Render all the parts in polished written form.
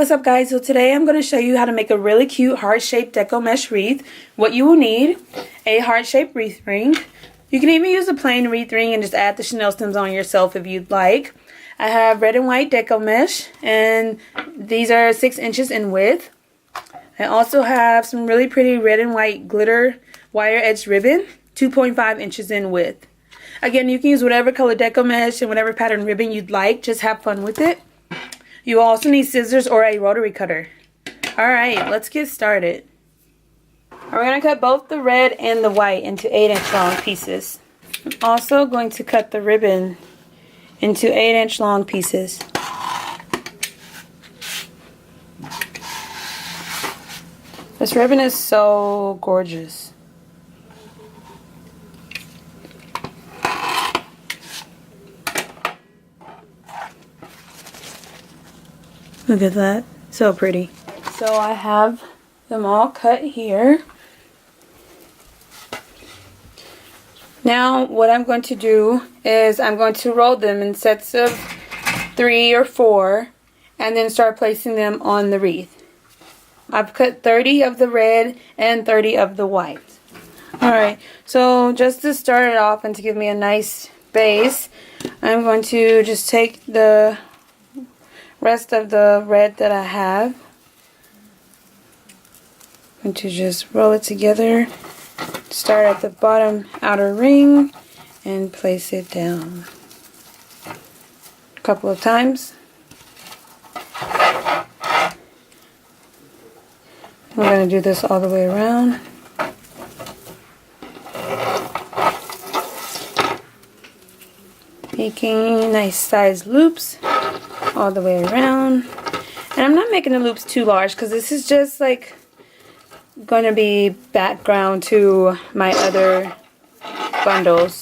what's up guys? So today I'm going to show you how to make a really cute heart-shaped deco mesh wreath. What you will need: a heart-shaped wreath ring. You can even use a plain wreath ring and just add the chenille stems on yourself if you'd like. I have red and white deco mesh, and these are 6 inches in width. I also have some really pretty red and white glitter wire edge ribbon, 2.5 inches in width. Again, you can use whatever color deco mesh and whatever pattern ribbon you'd like. Just have fun with it. You will also need scissors or a rotary cutter. Alright, let's get started. We're going to cut both the red and the white into 8-inch long pieces. I'm also going to cut the ribbon into 8-inch long pieces. This ribbon is so gorgeous. Look at that. So pretty. So I have them all cut here. Now what I'm going to do is I'm going to roll them in sets of 3 or 4 and then start placing them on the wreath. I've cut 30 of the red and 30 of the white. Alright, so just to start it off and to give me a nice base, I'm going to just take the rest of the red that I have. I'm going to just roll it together, start at the bottom outer ring, and place it down a couple of times. We're going to do this all the way around. Making nice sized loops all the way around. And I'm not making the loops too large because this is just like going to be background to my other bundles.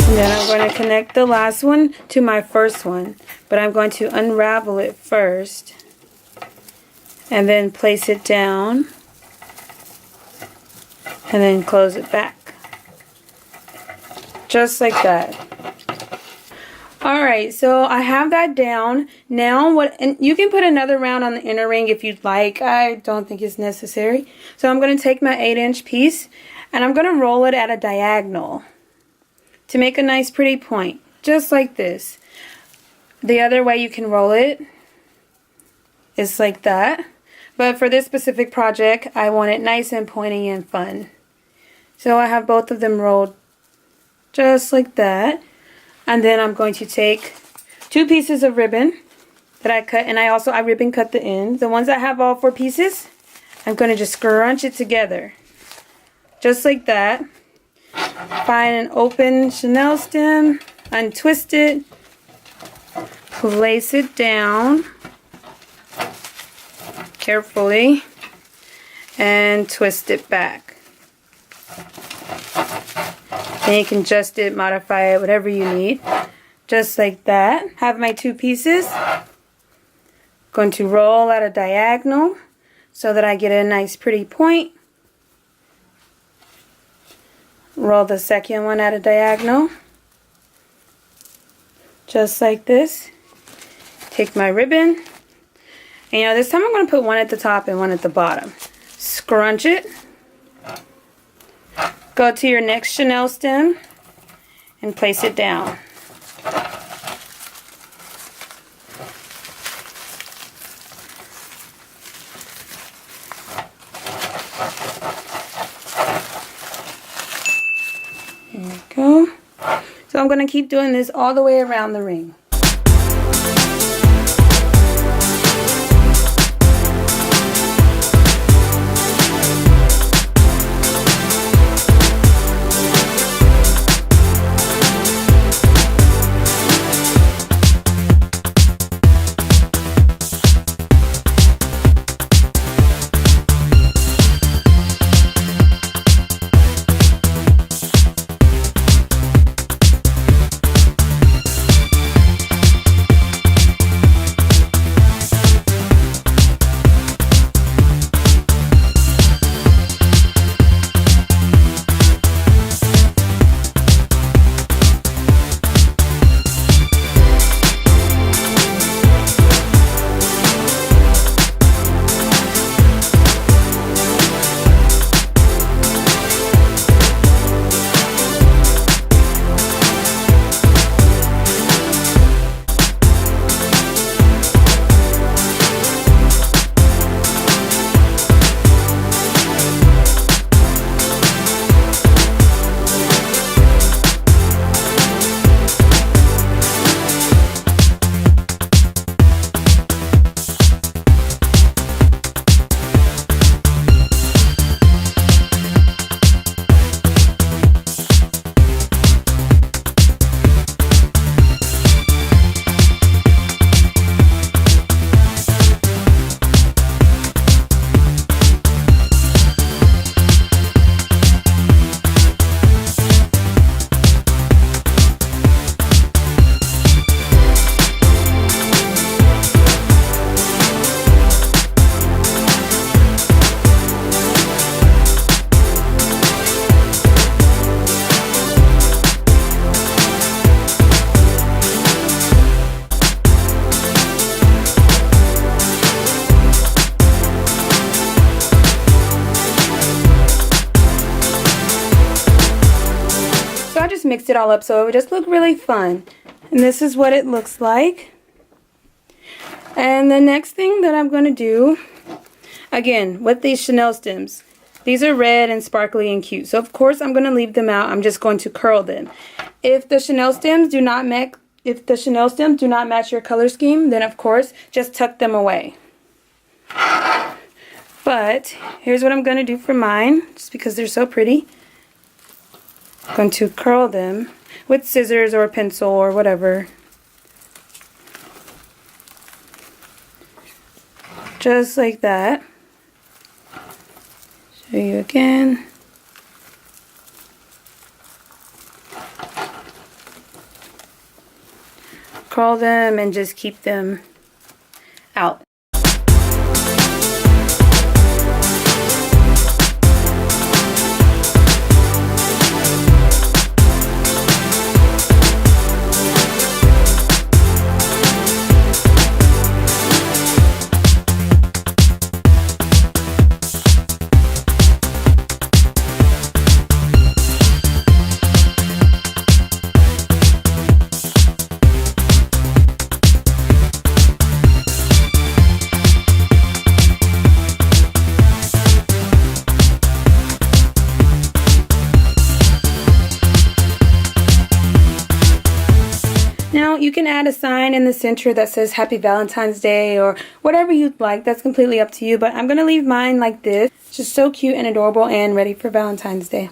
Then I'm going to connect the last one to my first one, but I'm going to unravel it first and then place it down and then close it back. Just like that. Alright, so I have that down. Now and you can put another round on the inner ring if you'd like. I don't think it's necessary. So I'm going to take my 8-inch piece and I'm going to roll it at a diagonal to make a nice pretty point, just like this. The other way you can roll it is like that, but for this specific project I want it nice and pointy and fun. So I have both of them rolled just like that, and then I'm going to take 2 pieces of ribbon that I cut, and I ribbon cut the end. The ones that have all 4 pieces, I'm going to just scrunch it together just like that. Find an open chenille stem, untwist it, place it down carefully, and twist it back. And you can adjust it, modify it, whatever you need. Just like that. Have my 2 pieces. Going to roll at a diagonal so that I get a nice pretty point. Roll the second one at a diagonal, just like this. Take my ribbon, and this time I'm going to put one at the top and one at the bottom. Scrunch it, go to your next chenille stem and place it down. I'm going to keep doing this all the way around the ring. Mixed it all up so it would just look really fun. And this is what it looks like. And the next thing that I'm going to do, again, with these Chanel stems, these are red and sparkly and cute. So of course I'm going to leave them out. I'm just going to curl them. If the Chanel stems do not match your color scheme, then of course just tuck them away. But here's what I'm going to do for mine, just because they're so pretty. I'm going to curl them with scissors or a pencil or whatever. Just like that. Show you again. Curl them and just keep them out. Now you can add a sign in the center that says Happy Valentine's Day or whatever you'd like. That's completely up to you, but I'm going to leave mine like this. It's just so cute and adorable and ready for Valentine's Day.